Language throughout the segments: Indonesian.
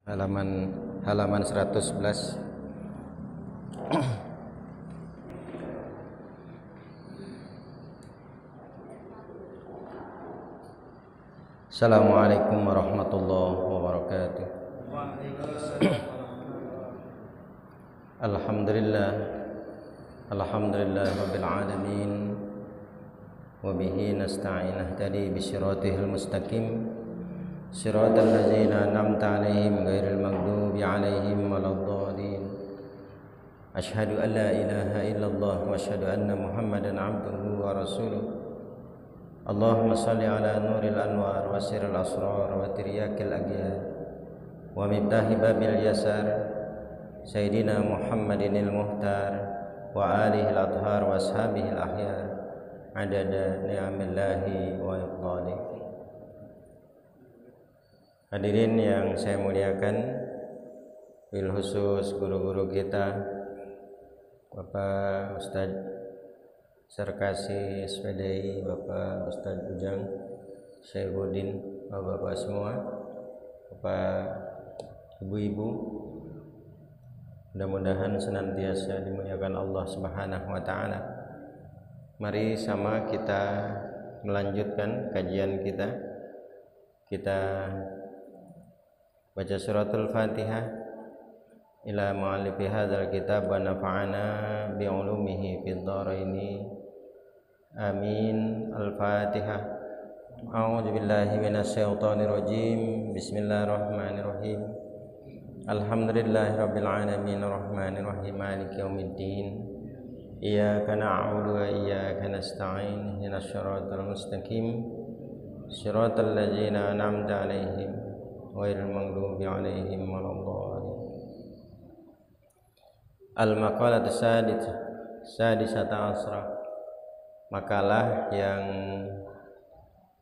halaman 111. Assalamualaikum warahmatullahi wabarakatuh. Alhamdulillah rabbil alamin, wa bihi nasta'in nahtadi bi siratil mustaqim, siratal ladzina an'amta 'alaihim ghairil maghdubi 'alaihim waladdallin. Asyhadu an la ilaha illallah wa asyhadu anna Muhammadan 'abduhu wa rasuluh. Allahumma salli ala nuril anwar wa sirril asrar wa tiryakil aghyar wa miftahi babil yasar Sayyidina Muhammadinil muhtar wa alihi al-athhar wa ashabihi al-ahyar adada ni'amillahi wa iqdalih. Hadirin yang saya muliakan, bil khusus guru-guru kita, Bapak Ustadz Sarkasi SPDI, Bapak Ustadz Ujang, Syaifuddin, Bapak-bapak semua, Bapak Ibu-ibu, mudah-mudahan senantiasa dimuliakan Allah Subhanahu wa taala. Mari sama kita melanjutkan kajian kita. Kita baca suratul Fatihah ila mu'allifi hadzal kitab wa nafa'ana bi 'ulumihi fid dharaini. Amin. Al-Fatihah. A'udzu billahi minasyaitonir rajim. Bismillahirrahmanirrahim. Alhamdulillahirabbil alamin arrahmanir rahim maliki yaumiddin. Iyyaka na'budu wa iyyaka nasta'in. Ihdinas siratal mustaqim. Siratal ladzina an'amta 'alaihim ghairil maghdubi 'alaihim waladdallin. Al-maqalatu sadisata asra. Makalah yang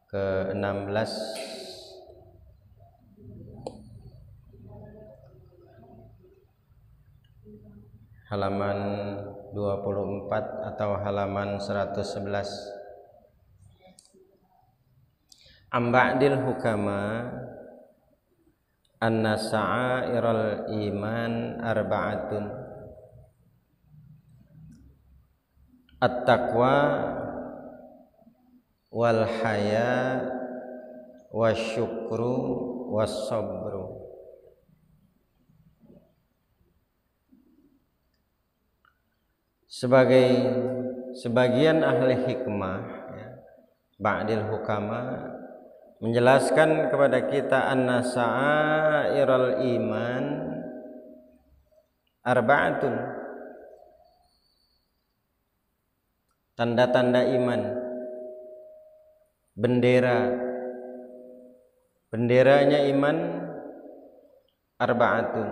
ke-16, halaman 24 atau halaman 111. Amba'dil hukama anna sa'airal iman arba'atun. At-taqwa wal haya wasyukru wassabru. Sebagian ahli hikmah, ya, ba'dil hukama, menjelaskan kepada kita anna sa'airal iman arba'atun. Tanda-tanda iman, benderanya iman arba'atun,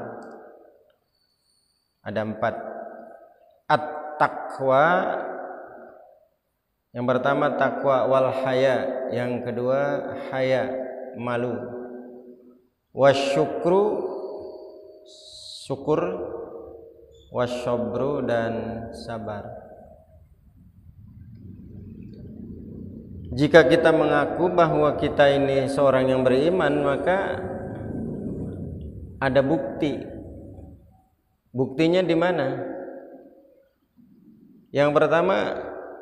ada 4. At-taqwa, yang pertama takwa, wal haya, yang kedua haya, malu, wasyukru, syukur, wasyabru, dan sabar. Jika kita mengaku bahwa kita ini seorang yang beriman, maka ada bukti. Buktinya di mana? Yang pertama,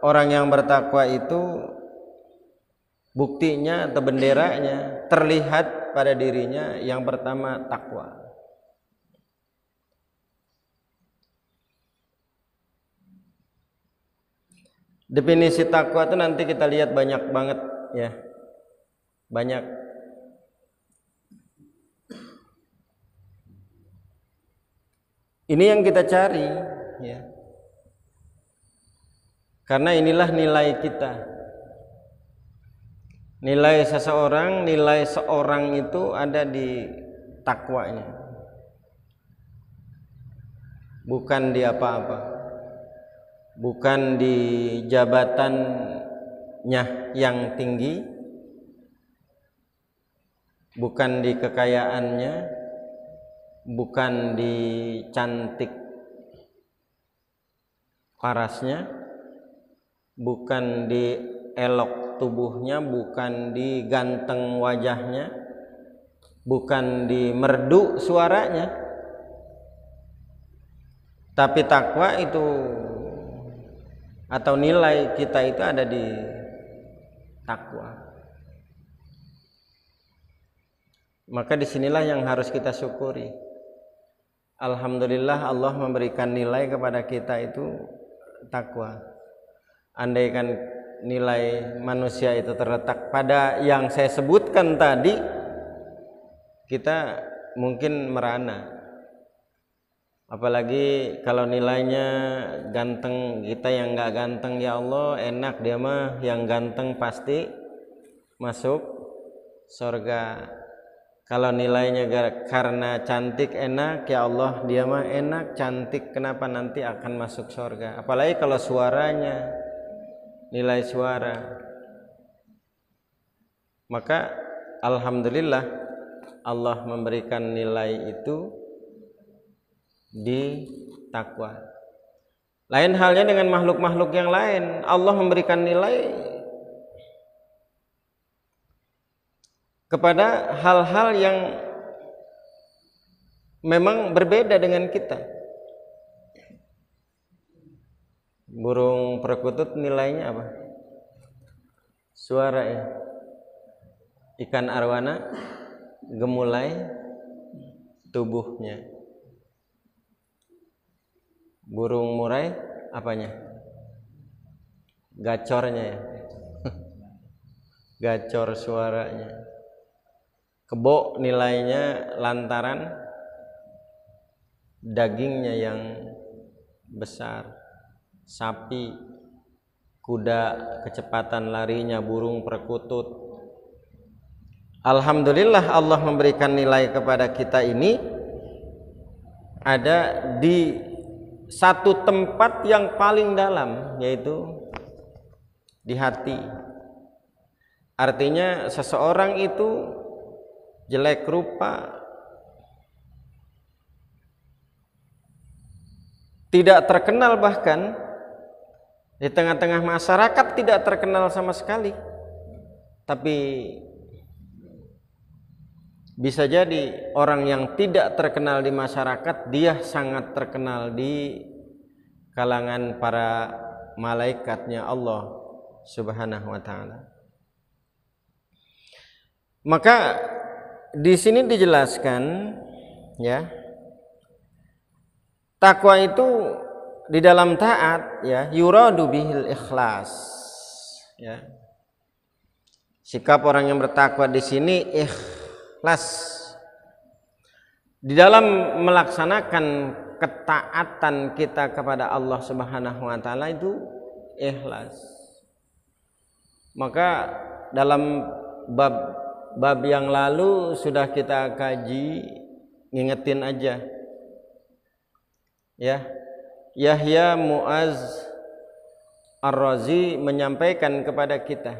orang yang bertakwa itu buktinya atau benderanya terlihat pada dirinya. Yang pertama takwa. Definisi takwa itu nanti kita lihat banyak banget, ya. Banyak. Ini yang kita cari, ya. Karena inilah nilai kita. Nilai seseorang, nilai seorang itu ada di takwanya. Bukan di apa-apa. Bukan di jabatannya yang tinggi, bukan di kekayaannya, bukan di cantik parasnya, bukan di elok tubuhnya, bukan di ganteng wajahnya, bukan di merdu suaranya. Tapi takwa itu atau nilai kita itu ada di takwa. Maka disinilah yang harus kita syukuri. Alhamdulillah Allah memberikan nilai kepada kita itu takwa. Andaikan nilai manusia itu terletak pada yang saya sebutkan tadi, kita mungkin merana. Apalagi kalau nilainya ganteng, kita yang nggak ganteng, ya Allah enak dia mah, yang ganteng pasti masuk surga. Kalau nilainya karena cantik enak, ya Allah dia mah enak cantik, kenapa nanti akan masuk surga. Apalagi kalau suaranya, nilai suara. Maka alhamdulillah Allah memberikan nilai itu di takwa. Lain halnya dengan makhluk-makhluk yang lain. Allah memberikan nilai kepada hal-hal yang memang berbeda dengan kita. Burung perkutut nilainya apa? Suara ya. Ikan arwana gemulai tubuhnya. Burung murai apanya? Gacornya ya. Gacor suaranya. Kebo nilainya lantaran dagingnya yang besar. Sapi, kuda kecepatan larinya, burung perkutut. Alhamdulillah Allah memberikan nilai kepada kita ini ada di satu tempat yang paling dalam, yaitu di hati. Artinya seseorang itu jelek rupa, tidak terkenal, bahkan di tengah-tengah masyarakat tidak terkenal sama sekali, tapi bisa jadi orang yang tidak terkenal di masyarakat, dia sangat terkenal di kalangan para malaikatnya Allah Subhanahu wa ta'ala. Maka di sini dijelaskan ya, takwa itu di dalam taat ya, yuradu bihil ikhlas ya. Sikap orang yang bertakwa di sini ikhlas di dalam melaksanakan ketaatan kita kepada Allah Subhanahu wa ta'ala, itu ikhlas. Maka dalam bab yang lalu sudah kita kaji, ngingetin aja ya. Yahya Mu'az Ar-Razi menyampaikan kepada kita,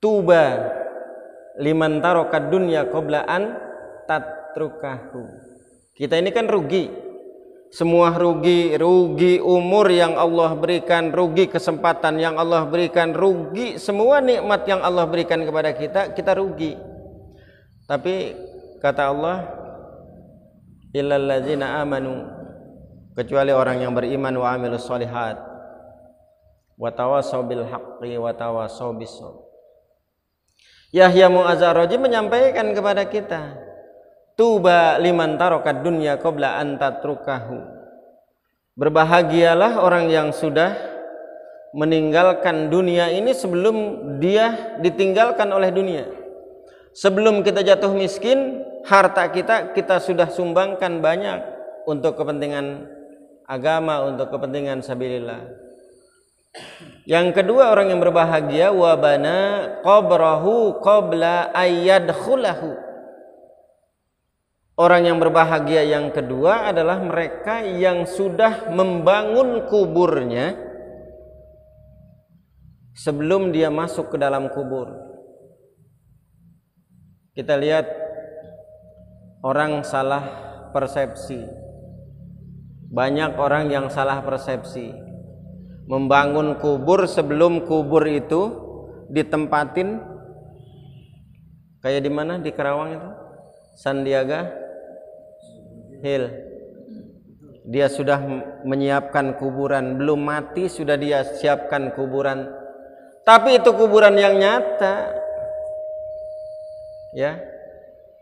tuba liman taraka dunya qabla an tatrukahu. Kita ini kan rugi. Semua rugi, rugi umur yang Allah berikan, rugi kesempatan yang Allah berikan, rugi semua nikmat yang Allah berikan kepada kita rugi. Tapi kata Allah, illal ladzina amanu, kecuali orang yang beriman, wa amilus solihat, wa tawassaw bil haqqi wa tawassaw bis sabr. Yahya Mu'az Ar-Razi menyampaikan kepada kita, tuba liman taraka dunya qabla an tatrukahu. Berbahagialah orang yang sudah meninggalkan dunia ini sebelum dia ditinggalkan oleh dunia. Sebelum kita jatuh miskin, harta kita sudah sumbangkan banyak untuk kepentingan agama, untuk kepentingan sabilillah. Yang kedua, orang yang berbahagia, wabana qabrahu qabla ayyadkhulahu. Orang yang berbahagia yang kedua adalah mereka yang sudah membangun kuburnya sebelum dia masuk ke dalam kubur. Kita lihat orang salah persepsi. Banyak orang yang salah persepsi, membangun kubur sebelum kubur itu ditempatin kayak di mana di Karawang itu? Sandiaga Hill. Dia sudah menyiapkan kuburan, belum mati sudah dia siapkan kuburan. Tapi itu kuburan yang nyata. Ya.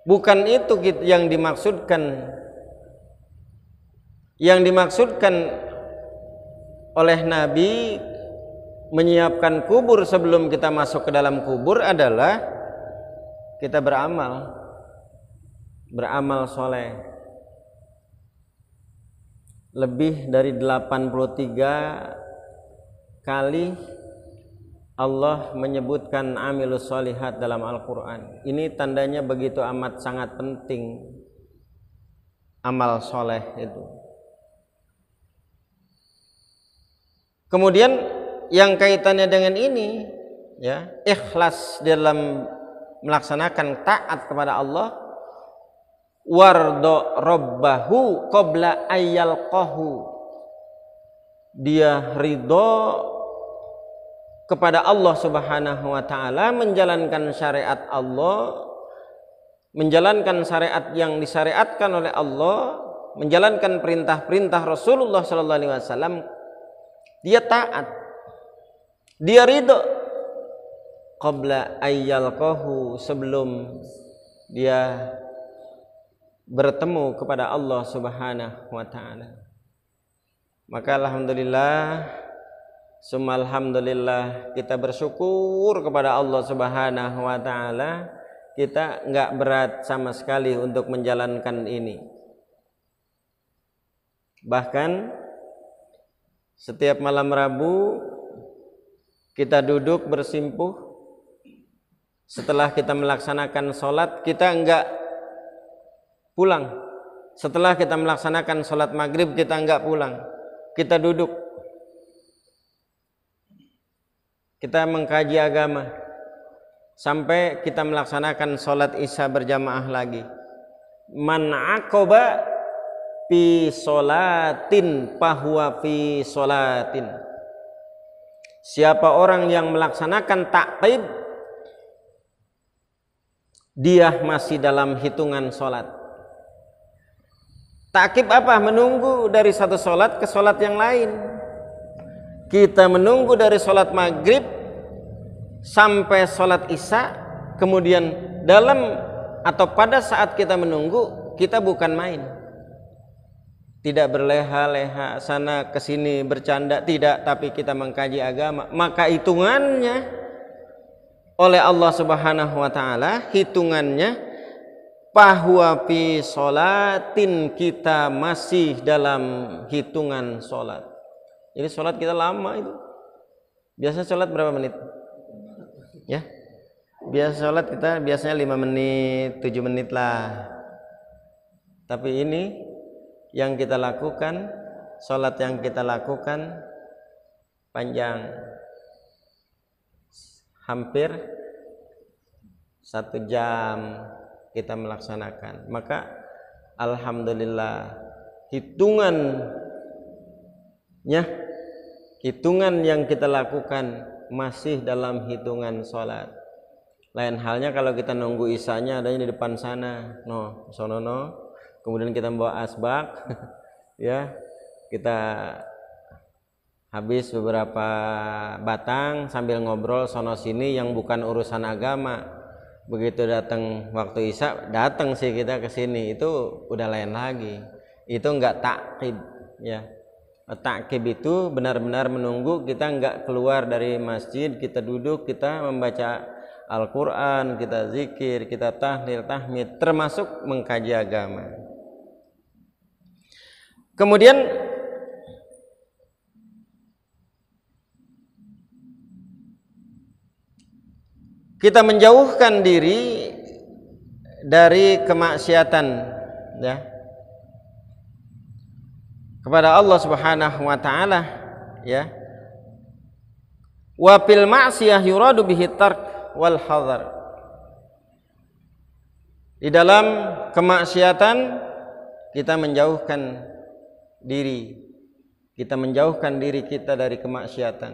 Bukan itu yang dimaksudkan. Yang dimaksudkan oleh Nabi menyiapkan kubur sebelum kita masuk ke dalam kubur adalah kita beramal soleh. Lebih dari 83 kali Allah menyebutkan amilus solihat dalam Al-Quran. Ini tandanya begitu amat sangat penting amal soleh itu. Kemudian yang kaitannya dengan ini, ya, ikhlas dalam melaksanakan taat kepada Allah. Wardo robbahu qabla ayyalqahu. Dia ridho kepada Allah Subhanahu wa taala, menjalankan syariat Allah, menjalankan syariat yang disyariatkan oleh Allah, menjalankan perintah-perintah Rasulullah sallallahu alaihi wasallam. Dia taat. Dia ridho qabla ayyalqahu, sebelum dia bertemu kepada Allah Subhanahu wa taala. Maka alhamdulillah, summa alhamdulillah, kita bersyukur kepada Allah Subhanahu wa taala, kita enggak berat sama sekali untuk menjalankan ini. Bahkan setiap malam Rabu kita duduk bersimpuh, setelah kita melaksanakan sholat kita enggak pulang. Setelah kita melaksanakan sholat maghrib kita enggak pulang, kita duduk, kita mengkaji agama sampai kita melaksanakan sholat isya berjamaah lagi. Man aqoba fi sholatin fahuwa fi sholatin. Siapa orang yang melaksanakan ta'qib, dia masih dalam hitungan sholat. Ta'qib apa? Menunggu dari satu sholat ke sholat yang lain. Kita menunggu dari sholat maghrib sampai sholat isya, kemudian dalam atau pada saat kita menunggu, kita bukan main, tidak berleha-leha sana kesini bercanda, tidak, tapi kita mengkaji agama. Maka hitungannya oleh Allah Subhanahu wa taala, hitungannya bahwa fi sholatin, kita masih dalam hitungan sholat. Jadi sholat kita lama itu. Biasa sholat berapa menit? Ya, biasa sholat kita biasanya 5 menit, 7 menit lah. Tapi ini yang kita lakukan, sholat yang kita lakukan panjang, hampir 1 jam kita melaksanakan. Maka alhamdulillah, hitungan yang kita lakukan masih dalam hitungan sholat. Lain halnya kalau kita nunggu isanya adanya di depan sana, kemudian kita bawa asbak, ya, kita habis beberapa batang sambil ngobrol sono sini yang bukan urusan agama. Begitu datang waktu isya, datang sih kita ke sini, itu udah lain lagi. Itu enggak ta'qib, ya. Ta'qib itu benar-benar menunggu, kita enggak keluar dari masjid, kita duduk, kita membaca Al-Qur'an, kita zikir, kita tahlil, tahmid, termasuk mengkaji agama. Kemudian kita menjauhkan diri dari kemaksiatan, ya, kepada Allah Subhanahu wa taala, ya. Wa fil ma'siyah yuradu bihi tark wal hadar. Di dalam kemaksiatan kita menjauhkan diri, kita menjauhkan diri kita dari kemaksiatan.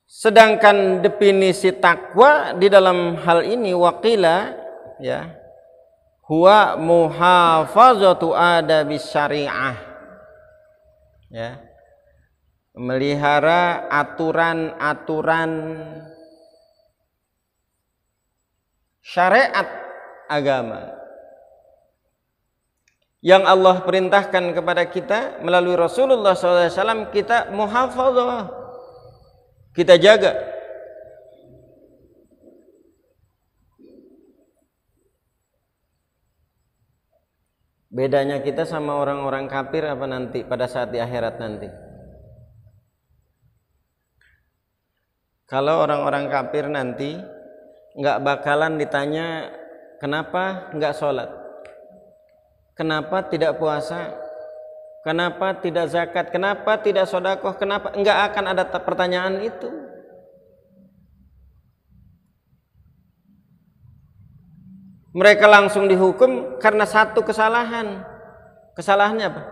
Sedangkan definisi takwa di dalam hal ini waqila ya huwa muhafazatu adabis syariah, ya, melihara aturan-aturan syariat agama yang Allah perintahkan kepada kita melalui Rasulullah SAW. Kita muhafazah, kita jaga. Bedanya kita sama orang-orang kafir apa nanti pada saat di akhirat nanti? Kalau orang-orang kafir nanti nggak bakalan ditanya kenapa nggak sholat, kenapa tidak puasa, kenapa tidak zakat, kenapa tidak sedekah, kenapa, nggak akan ada pertanyaan itu. Mereka langsung dihukum karena satu kesalahan. Kesalahannya apa?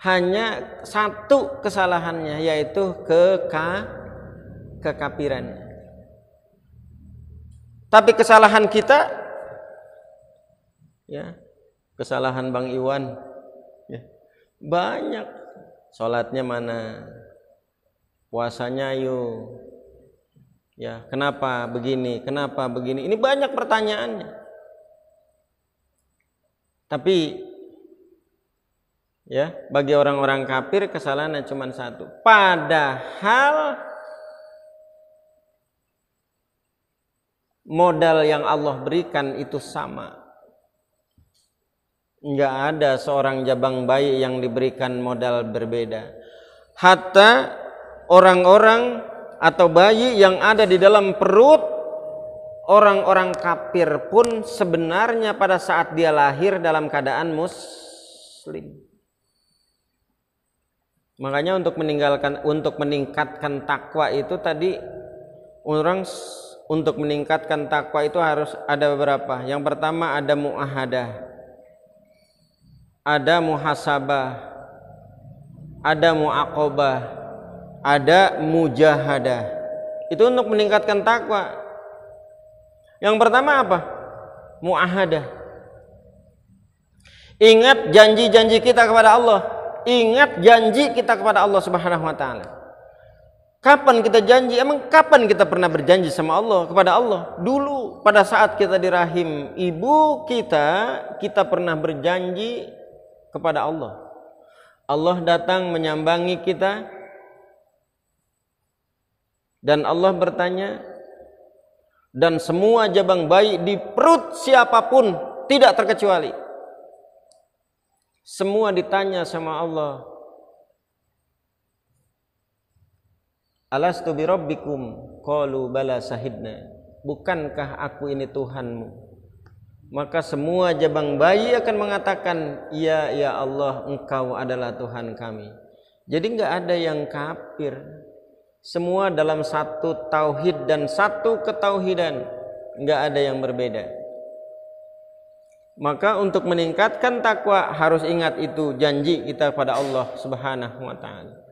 Hanya satu kesalahannya, yaitu kekafiran. Tapi kesalahan kita, ya, kesalahan Bang Iwan, ya, banyak. Sholatnya mana? Puasanya yuk. Ya, kenapa begini? Kenapa begini? Ini banyak pertanyaannya. Tapi ya, bagi orang-orang kafir kesalahannya cuma satu. Padahal modal yang Allah berikan itu sama. Enggak ada seorang jabang bayi yang diberikan modal berbeda. Hatta orang-orang atau bayi yang ada di dalam perut orang-orang kafir pun sebenarnya pada saat dia lahir dalam keadaan muslim. Makanya untuk meningkatkan takwa itu tadi, orang untuk meningkatkan takwa itu harus ada beberapa. Yang pertama ada muahadah, ada muhasabah, ada muaqabah, ada mujahadah. Itu untuk meningkatkan takwa. Yang pertama apa? Muahadah. Ingat janji-janji kita kepada Allah. Ingat janji kita kepada Allah Subhanahu wa taala. Kapan kita janji? Emang kapan kita pernah berjanji sama Allah, kepada Allah? Dulu pada saat kita di rahim ibu kita pernah berjanji kepada Allah. Allah datang menyambangi kita dan Allah bertanya, dan semua jabang bayi di perut siapapun tidak terkecuali, semua ditanya sama Allah, alastu birabbikum qalu bala sahidna, bukankah aku ini Tuhanmu? Maka semua jabang bayi akan mengatakan, iya ya Allah, engkau adalah Tuhan kami. Jadi enggak ada yang kafir, semua dalam satu tauhid dan satu ketauhidan, enggak ada yang berbeda. Maka untuk meningkatkan takwa harus ingat itu janji kita pada Allah Subhanahu wa taala.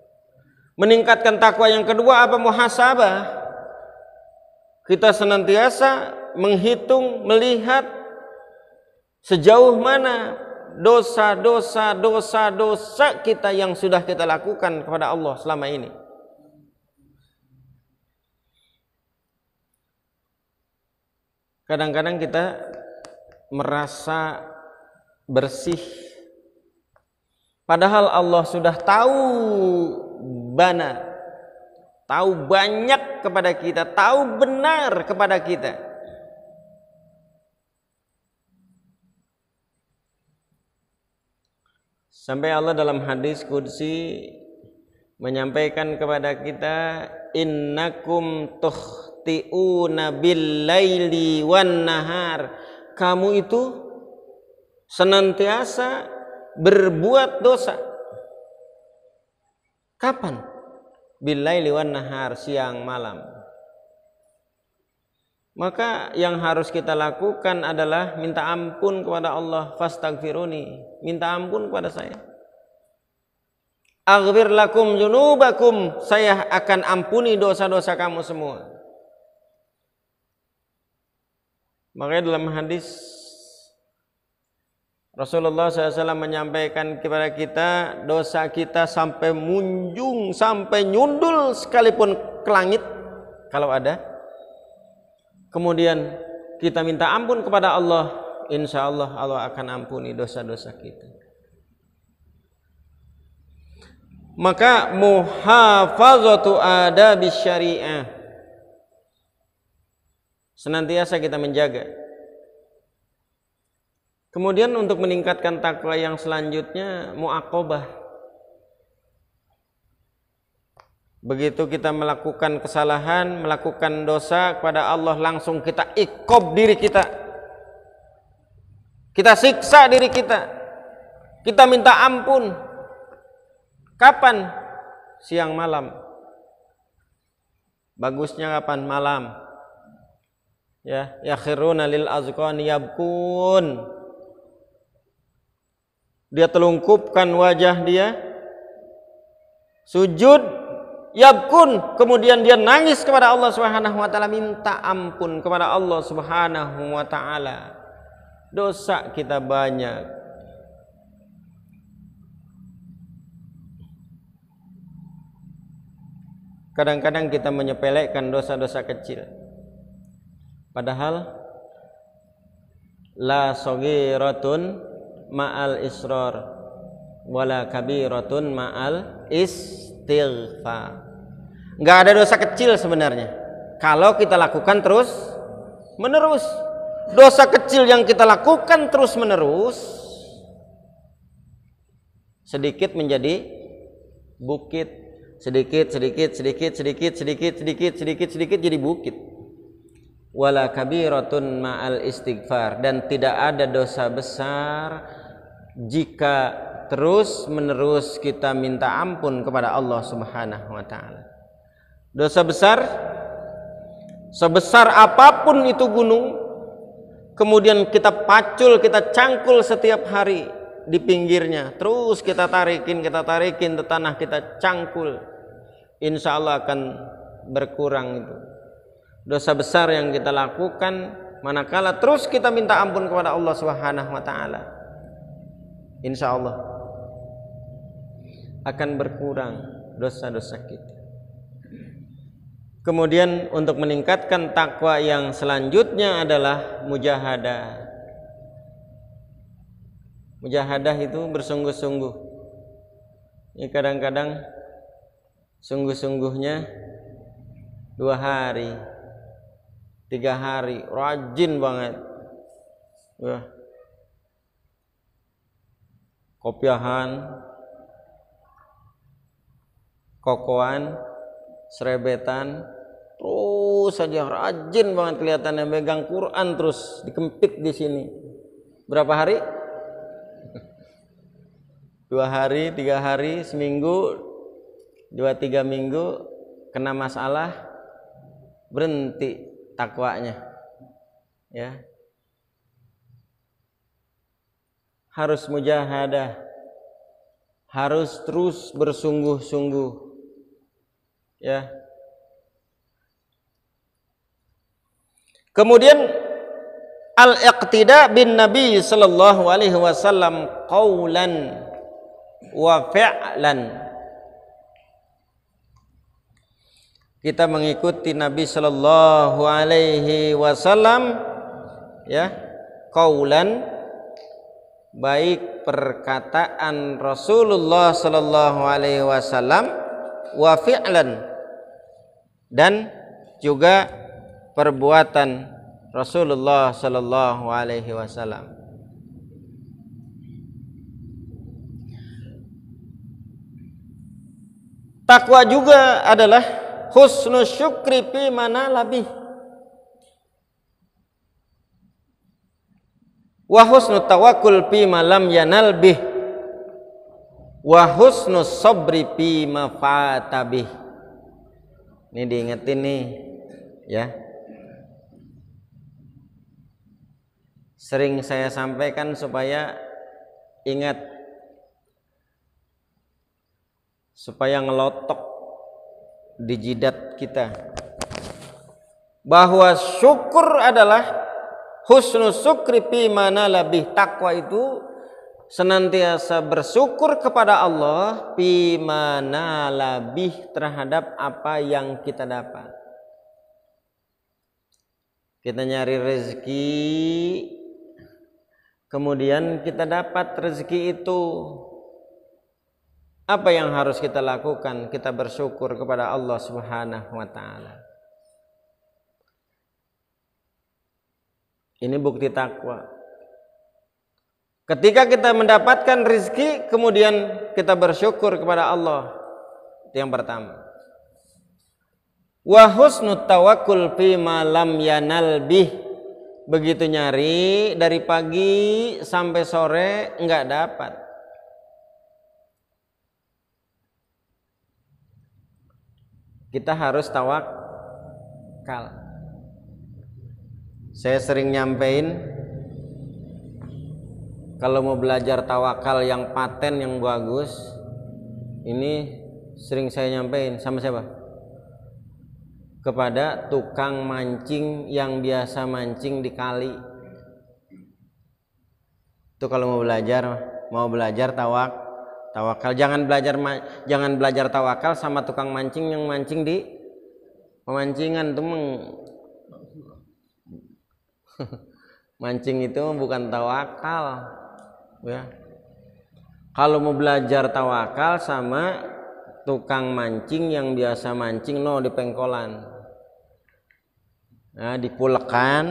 Meningkatkan takwa yang kedua apa? Muhasabah. Kita senantiasa menghitung, melihat sejauh mana dosa kita yang sudah kita lakukan kepada Allah selama ini. Kadang-kadang kita merasa bersih, padahal Allah sudah tahu tahu banyak kepada kita, tahu benar kepada kita. Sampai Allah dalam hadis qudsi menyampaikan kepada kita, innakum tukhti'una bil laili wan nahar. Kamu itu senantiasa berbuat dosa. Kapan? Bil laili wan nahar, siang malam. Maka yang harus kita lakukan adalah minta ampun kepada Allah, fastaghfiruni, minta ampun kepada saya. Aghfir lakum dzunubakum, saya akan ampuni dosa-dosa kamu semua. Makanya dalam hadis Rasulullah SAW menyampaikan kepada kita, dosa kita sampai munjung, sampai nyundul sekalipun ke langit kalau ada. Kemudian kita minta ampun kepada Allah, insya Allah Allah akan ampuni dosa-dosa kita. Maka muhafazatu adabis syariah, senantiasa kita menjaga. Kemudian untuk meningkatkan takwa yang selanjutnya, muaqabah. Begitu kita melakukan kesalahan, melakukan dosa kepada Allah, langsung kita iqab diri kita, kita siksa diri kita, kita minta ampun. Kapan? Siang malam. Bagusnya kapan? Malam. Ya, yakhiruna lil azqani yabkun. Dia telungkupkan wajah dia, sujud, yabkun, kemudian dia nangis kepada Allah Subhanahu wa taala, minta ampun kepada Allah Subhanahu wa taala. Dosa kita banyak. Kadang-kadang kita menyepelekan dosa-dosa kecil. Padahal la saghiratun ma'al israr wala kabiratun ma'al istighfar. Enggak ada dosa kecil sebenarnya kalau kita lakukan terus menerus. Dosa kecil yang kita lakukan terus menerus, sedikit menjadi bukit. Sedikit jadi bukit. Wala kabiratun ma'al istighfar, dan tidak ada dosa besar jika terus menerus kita minta ampun kepada Allah Subhanahu wa taala. Dosa besar sebesar apapun itu gunung, kemudian kita pacul, kita cangkul setiap hari di pinggirnya, terus kita tarikin ke tanah, kita cangkul, insya Allah akan berkurang itu dosa besar yang kita lakukan. Manakala terus kita minta ampun kepada Allah Subhanahu wa taala, insya Allah akan berkurang dosa-dosa kita. Kemudian untuk meningkatkan takwa yang selanjutnya adalah mujahadah. Mujahadah itu bersungguh-sungguh. Ini kadang-kadang sungguh-sungguhnya 2 hari, 3 hari, rajin banget. Wah. Kopiahan, kokoan, serebetan, terus saja rajin banget kelihatannya, megang Quran terus dikempit di sini. Berapa hari? 2 hari, 3 hari, seminggu, 2-3 minggu, kena masalah, berhenti takwanya. Ya. Harus mujahadah, harus terus bersungguh-sungguh. Ya. Kemudian al-iqtida bin Nabi sallallahu alaihi wasallam qaulan wa fi'lan. Kita mengikuti Nabi sallallahu alaihi wasallam, ya, qaulan, baik perkataan Rasulullah sallallahu alaihi wasallam, wa fi'lan, dan juga perbuatan Rasulullah sallallahu alaihi wasallam. Takwa juga adalah husnul syukri fi manalabih wa husnul tawakkul fi ma lam yanal bih wa husnus sabri fi ma fatabih. Ini diingetin nih, ya. Sering saya sampaikan supaya ingat. supaya ngelotok di jidat kita bahwa syukur adalah husnul syukri fi mana labih. Takwa itu senantiasa bersyukur kepada Allah fi mana labih, terhadap apa yang kita dapat. Kita nyari rezeki, kemudian kita dapat rezeki itu. Apa yang harus kita lakukan? Kita bersyukur kepada Allah Subhanahu wa taala. Ini bukti takwa. Ketika kita mendapatkan rezeki, kemudian kita bersyukur kepada Allah. Itu yang pertama. Wa husnut tawakkul fi ma lam yanal bih. Begitu nyari dari pagi sampai sore enggak dapat. Kita harus tawakal. Saya sering nyampein, kalau mau belajar tawakal yang paten, yang bagus, ini sering saya nyampein sama siapa? Kepada tukang mancing yang biasa mancing di kali. Itu kalau mau belajar tawakal. Jangan belajar tawakal sama tukang mancing yang mancing di pemancingan. Itu mancing itu bukan tawakal, ya. Kalau mau belajar tawakal sama tukang mancing yang biasa mancing di pengkolan. Nah, dipulekan,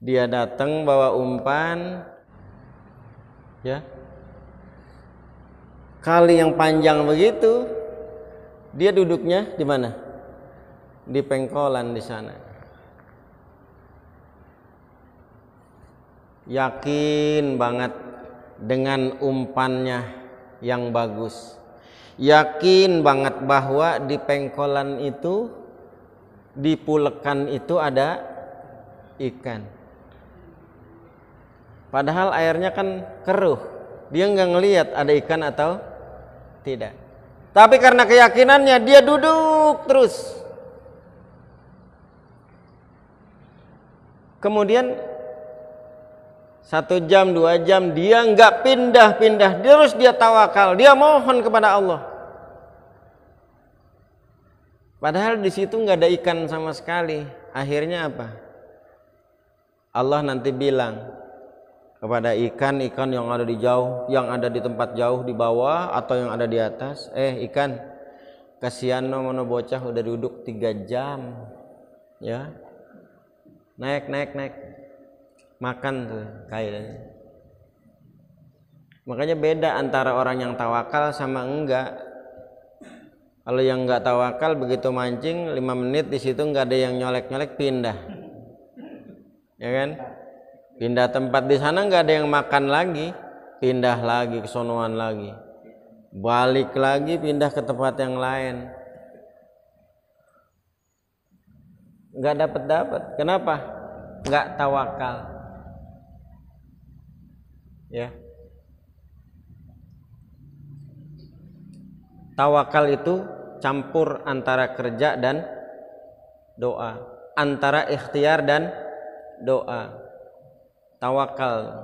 dia datang bawa umpan, ya. Kali yang panjang begitu, dia duduknya di mana? Di pengkolan di sana. Yakin banget dengan umpannya yang bagus. Yakin banget bahwa di pengkolan itu, di pulekan itu ada ikan. Padahal airnya kan keruh. Dia nggak ngelihat ada ikan atau tidak. Tapi karena keyakinannya dia duduk terus. Kemudian 1 jam, 2 jam dia nggak pindah-pindah, terus dia tawakal, dia mohon kepada Allah. Padahal di situ nggak ada ikan sama sekali. Akhirnya apa? Allah nanti bilang kepada ikan yang ada di jauh, yang ada di tempat jauh di bawah atau yang ada di atas, ikan, kasihan mono bocah udah duduk 3 jam, ya, naik, makan tuh kayaknya. Makanya beda antara orang yang tawakal sama enggak. Kalau yang enggak tawakal begitu mancing 5 menit di situ enggak ada yang nyolek-nyolek, pindah, ya kan? Pindah tempat, di sana enggak ada yang makan lagi, pindah lagi ke sonoan lagi, balik lagi, pindah ke tempat yang lain. Enggak dapat. Kenapa? Enggak tawakal. Ya. Tawakal itu campur antara kerja dan doa, antara ikhtiar dan doa. Tawakal.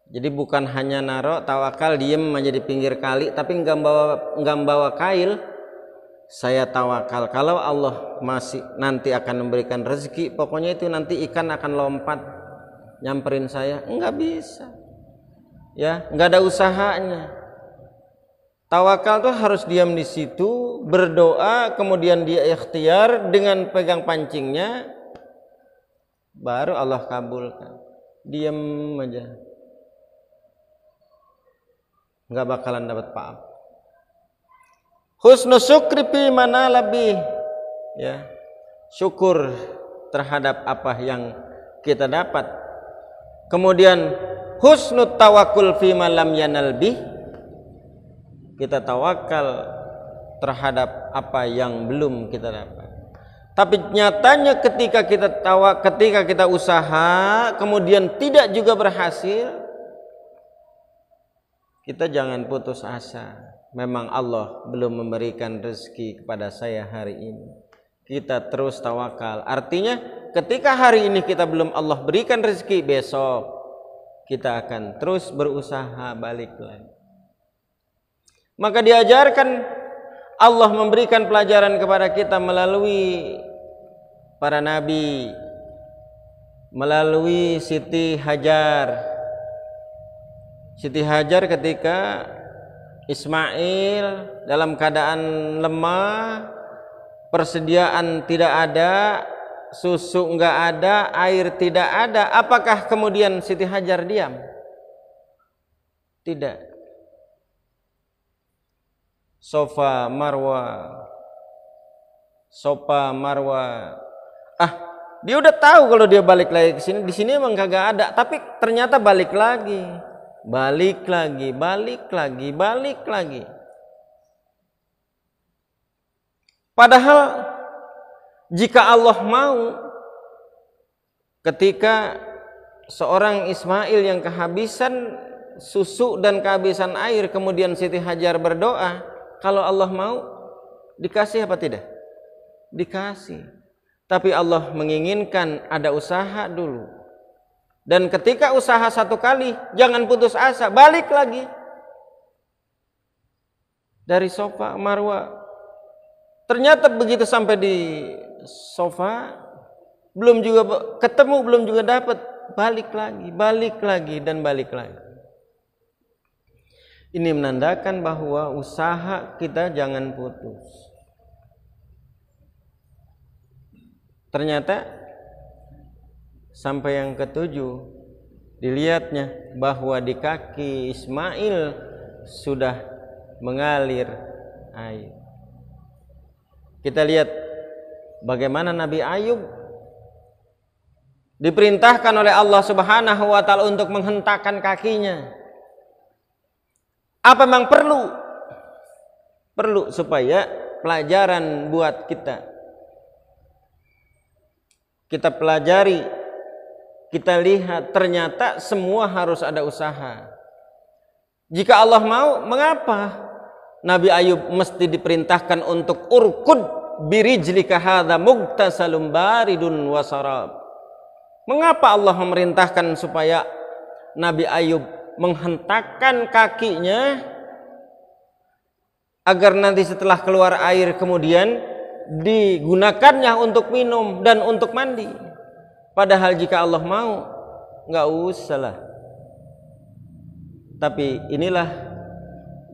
Jadi bukan hanya narok tawakal diem aja di pinggir kali tapi enggak bawa kail. Saya tawakal kalau Allah masih nanti akan memberikan rezeki, pokoknya itu nanti ikan akan lompat nyamperin saya, enggak bisa, ya, enggak ada usahanya. Tawakal tuh harus diam di situ, berdoa, kemudian dia ikhtiar dengan pegang pancingnya, baru Allah kabulkan. Diam aja, enggak bakalan dapat apa-apa. Husnul syukri fi mana labih, ya, syukur terhadap apa yang kita dapat. Kemudian husnul tawakkul fi ma lam yanal bih, kita tawakal terhadap apa yang belum kita dapat. Tapi nyatanya ketika kita usaha kemudian tidak juga berhasil, kita jangan putus asa. Memang Allah belum memberikan rezeki kepada saya hari ini, kita terus tawakal. Artinya ketika hari ini kita belum Allah berikan rezeki, besok kita akan terus berusaha balik lagi. Maka diajarkan, Allah memberikan pelajaran kepada kita melalui para nabi, melalui Siti Hajar. Siti Hajar ketika Ismail dalam keadaan lemah, persediaan tidak ada, susu enggak ada, air tidak ada, apakah kemudian Siti Hajar diam? Tidak. Sofa Marwa. Dia udah tahu kalau dia balik lagi ke sini, di sini emang kagak ada, tapi ternyata balik lagi. Padahal jika Allah mau, ketika seorang Ismail yang kehabisan susu dan kehabisan air, kemudian Siti Hajar berdoa, kalau Allah mau dikasih apa tidak? Dikasih. Tapi Allah menginginkan ada usaha dulu. Dan ketika usaha satu kali, jangan putus asa, balik lagi. Dari Sofa Marwa. Ternyata begitu sampai di Sofa, belum juga ketemu, belum juga dapat, balik lagi. Ini menandakan bahwa usaha kita jangan putus. Ternyata sampai yang ketujuh, dilihatnya bahwa di kaki Ismail sudah mengalir air. Kita lihat bagaimana Nabi Ayub diperintahkan oleh Allah Subhanahu wa taala untuk menghentakkan kakinya. Apa memang perlu? Perlu supaya pelajaran buat kita. Kita pelajari, kita lihat ternyata semua harus ada usaha. Jika Allah mau, mengapa Nabi Ayub mesti diperintahkan untuk urkud birijlika hadza mugtasalum baridun wa sarab? Mengapa Allah memerintahkan supaya Nabi Ayub menghentakkan kakinya agar nanti setelah keluar air kemudian digunakannya untuk minum dan untuk mandi? Padahal jika Allah mau, nggak usah lah. Tapi inilah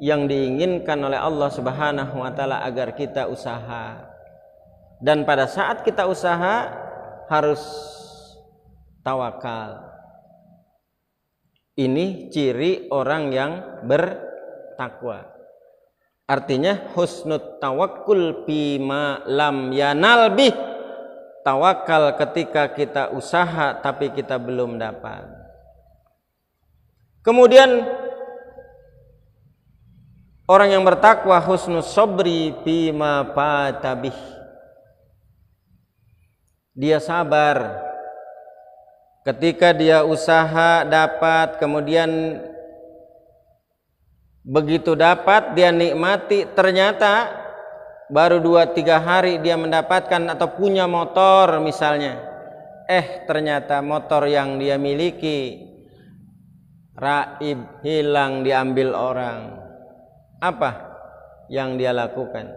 yang diinginkan oleh Allah Subhanahu wa taala, agar kita usaha. Dan pada saat kita usaha harus tawakal. Ini ciri orang yang bertakwa. Artinya husnut tawakkul bima lam yanal bih. Tawakal ketika kita usaha tapi kita belum dapat. Kemudian orang yang bertakwa husnus sabri bima fatabih. Dia sabar ketika dia usaha dapat, kemudian begitu dapat dia nikmati, ternyata baru 2-3 hari dia mendapatkan atau punya motor misalnya. Ternyata motor yang dia miliki raib, hilang, diambil orang. Apa yang dia lakukan?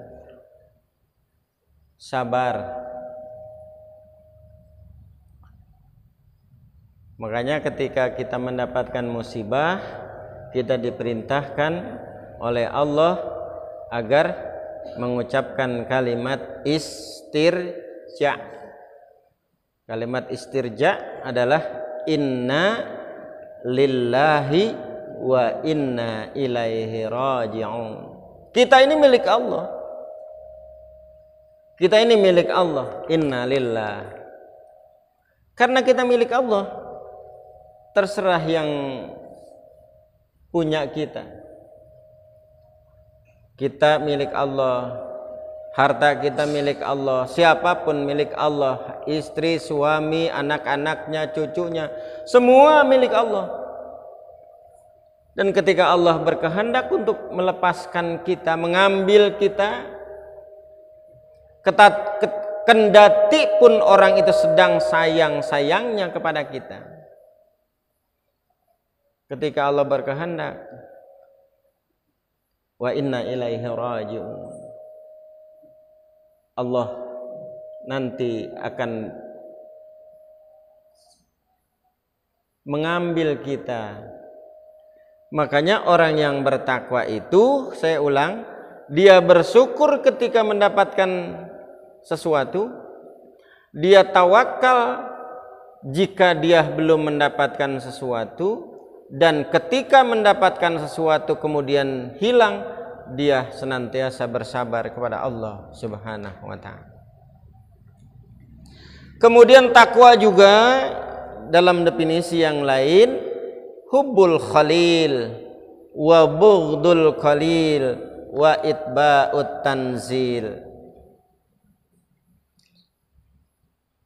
Sabar. Makanya ketika kita mendapatkan musibah, kita diperintahkan oleh Allah agar mengucapkan kalimat istirja. Kalimat istirja adalah inna lillahi wa inna ilaihi raji'un. Kita ini milik Allah. Kita ini milik Allah. Inna lillah. Karena kita milik Allah, terserah yang punya kita. Kita milik Allah, harta kita milik Allah, siapapun milik Allah, istri, suami, anak-anaknya, cucunya, semua milik Allah. Dan ketika Allah berkehendak untuk melepaskan kita, mengambil kita, kendati pun orang itu sedang sayang-sayangnya kepada kita, ketika Allah berkehendak, wa inna ilaihi raji'un, Allah nanti akan mengambil kita. Makanya orang yang bertakwa itu, saya ulang, dia bersyukur ketika mendapatkan sesuatu, dia tawakal jika dia belum mendapatkan sesuatu, dan ketika mendapatkan sesuatu kemudian hilang, dia senantiasa bersabar kepada Allah Subhanahu wa ta'ala. Kemudian takwa juga dalam definisi yang lain, hubbul khalil wa bughdul qalil wa itba'ut tanzil.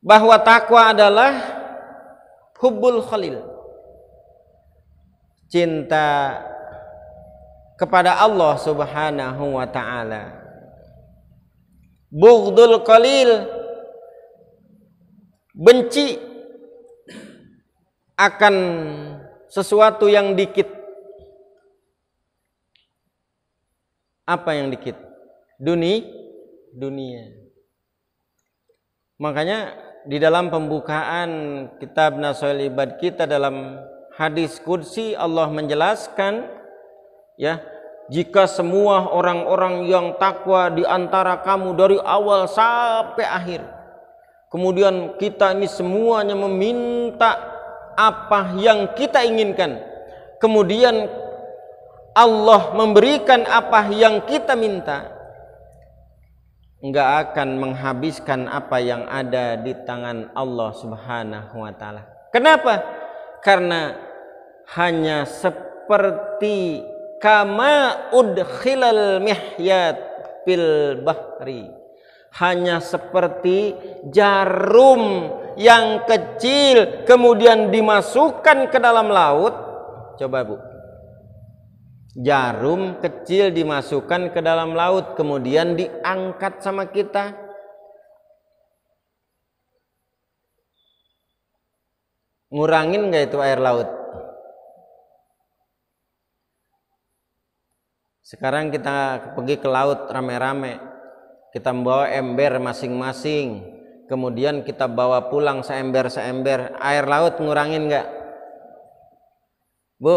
Bahwa takwa adalah hubbul khalil, cinta kepada Allah Subhanahu wa ta'ala. Bughdul qalil, benci akan sesuatu yang dikit. Apa yang dikit? Dunia. Makanya di dalam pembukaan kitab Nasoil Ibad kita, dalam hadis qudsi Allah menjelaskan, ya, jika semua orang-orang yang takwa di antara kamu dari awal sampai akhir, kemudian kita ini semuanya meminta apa yang kita inginkan, kemudian Allah memberikan apa yang kita minta, enggak akan menghabiskan apa yang ada di tangan Allah Subhanahu wa ta'ala. Kenapa? Karena hanya seperti kama udkhilal mihyat fil bahri, hanya seperti jarum yang kecil kemudian dimasukkan ke dalam laut. Coba Bu, jarum kecil dimasukkan ke dalam laut kemudian diangkat sama kita, ngurangin nggak itu air laut? Sekarang kita pergi ke laut rame-rame, kita membawa ember masing-masing, kemudian kita bawa pulang seember-seember, air laut ngurangin nggak? Bu,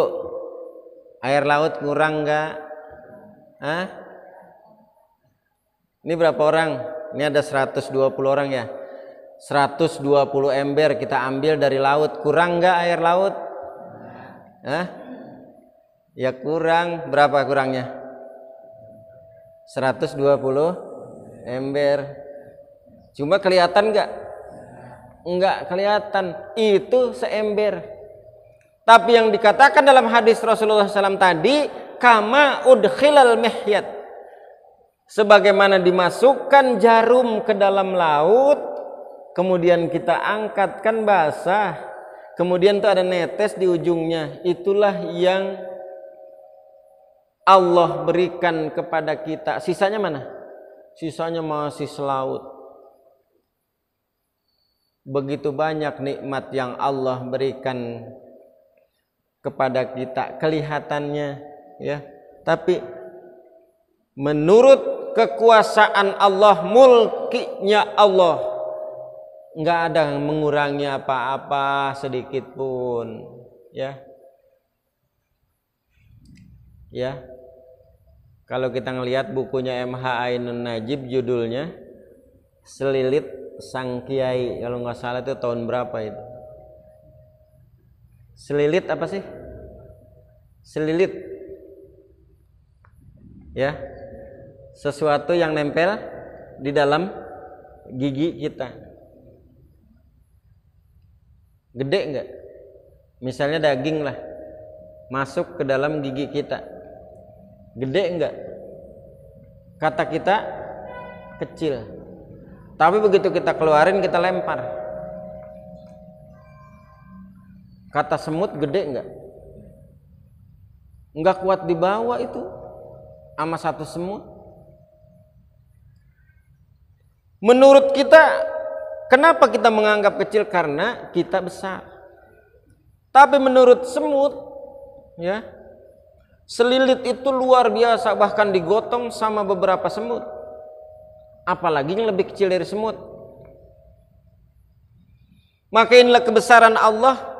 air laut ngurang nggak? Hah? Ini berapa orang? Ini ada 120 orang ya. 120 ember kita ambil dari laut, kurang nggak air laut? Hah? Ya kurang. Berapa kurangnya? 120 ember. Cuma kelihatan nggak? Enggak kelihatan. Itu seember. Tapi yang dikatakan dalam hadis Rasulullah SAW tadi, kama udkhilal mihyat, sebagaimana dimasukkan jarum ke dalam laut, kemudian kita angkat, kan basah, kemudian tuh ada netes di ujungnya, itulah yang Allah berikan kepada kita. Sisanya mana? Sisanya masih selaut. Begitu banyak nikmat yang Allah berikan kepada kita kelihatannya, ya, tapi menurut kekuasaan Allah, mulkinya Allah, nggak ada yang mengurangi apa-apa sedikit pun, ya. Kalau kita ngelihat bukunya MH Ainun Najib, judulnya Selilit Sang Kiai, kalau nggak salah itu tahun berapa itu? Selilit apa sih? Selilit, ya, sesuatu yang nempel di dalam gigi kita. Gede enggak? Misalnya daging lah, masuk ke dalam gigi kita, gede enggak? Kata kita kecil, tapi begitu kita keluarin kita lempar. Kata semut gede enggak? Enggak kuat dibawa itu sama satu semut. Menurut kita, kenapa kita menganggap kecil? Karena kita besar. Tapi menurut semut, ya, selilit itu luar biasa, bahkan digotong sama beberapa semut. Apalagi yang lebih kecil dari semut. Maka inilah kebesaran Allah.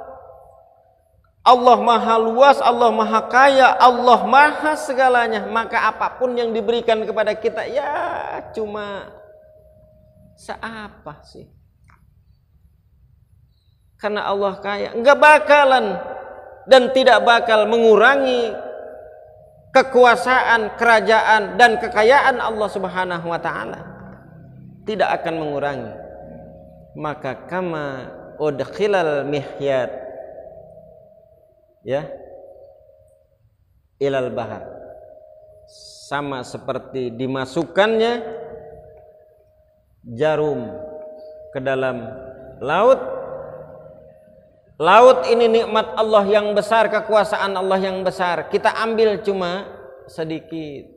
Allah maha luas, Allah maha kaya, Allah maha segalanya. Maka apapun yang diberikan kepada kita, ya cuma seapa sih. Karena Allah kaya, enggak bakalan dan tidak bakal mengurangi kekuasaan, kerajaan dan kekayaan Allah Subhanahu wa taala. Tidak akan mengurangi. Maka kama udkhilal mihyat, ya, ilal bahar, sama seperti dimasukkannya jarum ke dalam laut. Laut ini nikmat Allah yang besar, kekuasaan Allah yang besar. Kita ambil cuma sedikit,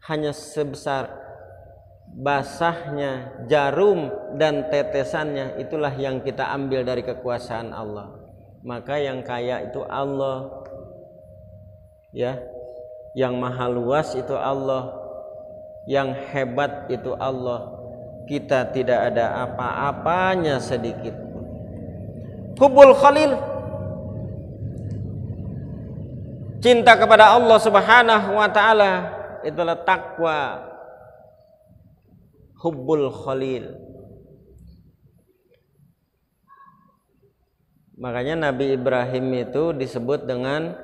hanya sebesar basahnya jarum dan tetesannya. Itulah yang kita ambil dari kekuasaan Allah. Maka yang kaya itu Allah, ya, yang maha luas itu Allah, yang hebat itu Allah. Kita tidak ada apa-apanya sedikit. Hubbul Khalil, cinta kepada Allah Subhanahu wa taala, itulah takwa. Hubbul Khalil. Makanya Nabi Ibrahim itu disebut dengan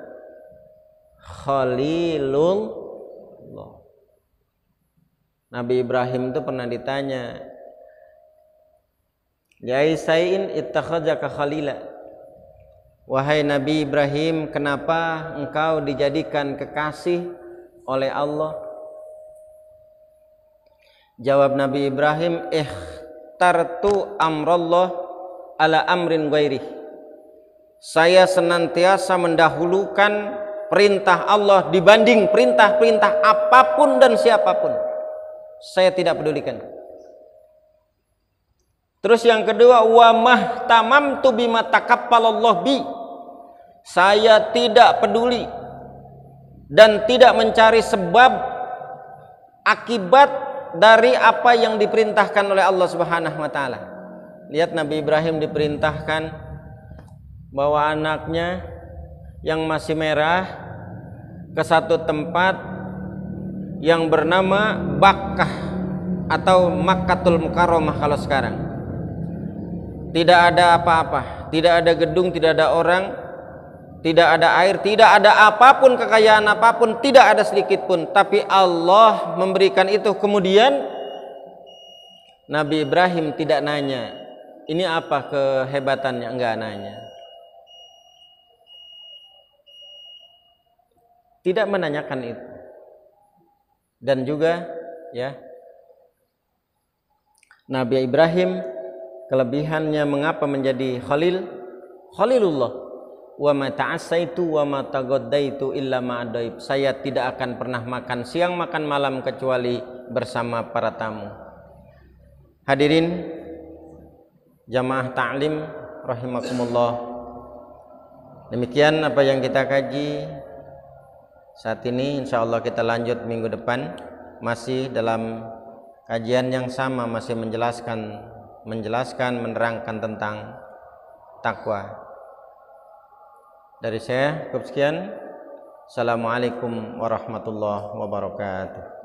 Khalilullah. Nabi Ibrahim itu pernah ditanya, ya Isain ittakhadzaka khalila. Wahai Nabi Ibrahim, kenapa engkau dijadikan kekasih oleh Allah? Jawab Nabi Ibrahim, ikhtartu amrallah ala amrin ghairi. Saya senantiasa mendahulukan perintah Allah dibanding perintah-perintah apapun dan siapapun. Saya tidak pedulikan. Terus yang kedua, wa mahtamamtu bima takaffalallahu bi. Saya tidak peduli dan tidak mencari sebab akibat dari apa yang diperintahkan oleh Allah Subhanahu wa taala. Lihat Nabi Ibrahim diperintahkan bawa anaknya yang masih merah ke satu tempat yang bernama Bakkah atau Makkatul Mukarramah kalau sekarang. Tidak ada apa-apa, tidak ada gedung, tidak ada orang, tidak ada air, tidak ada apapun, kekayaan apapun, tidak ada sedikit pun. Tapi Allah memberikan itu. Kemudian Nabi Ibrahim tidak nanya, ini apa kehebatannya? Enggak nanya. Tidak menanyakan itu. Dan juga, ya, Nabi Ibrahim kelebihannya mengapa menjadi Khalilullah. Wa ma ta'assaitu wa ma taghaddaitu illa ma'adaib. Saya tidak akan pernah makan siang makan malam kecuali bersama para tamu. Hadirin jamaah ta'lim rahimakumullah. Demikian apa yang kita kaji saat ini. Insyaallah kita lanjut minggu depan masih dalam kajian yang sama, masih menjelaskan, menerangkan tentang takwa. Dari saya cukup sekian. Assalamualaikum warahmatullahi wabarakatuh.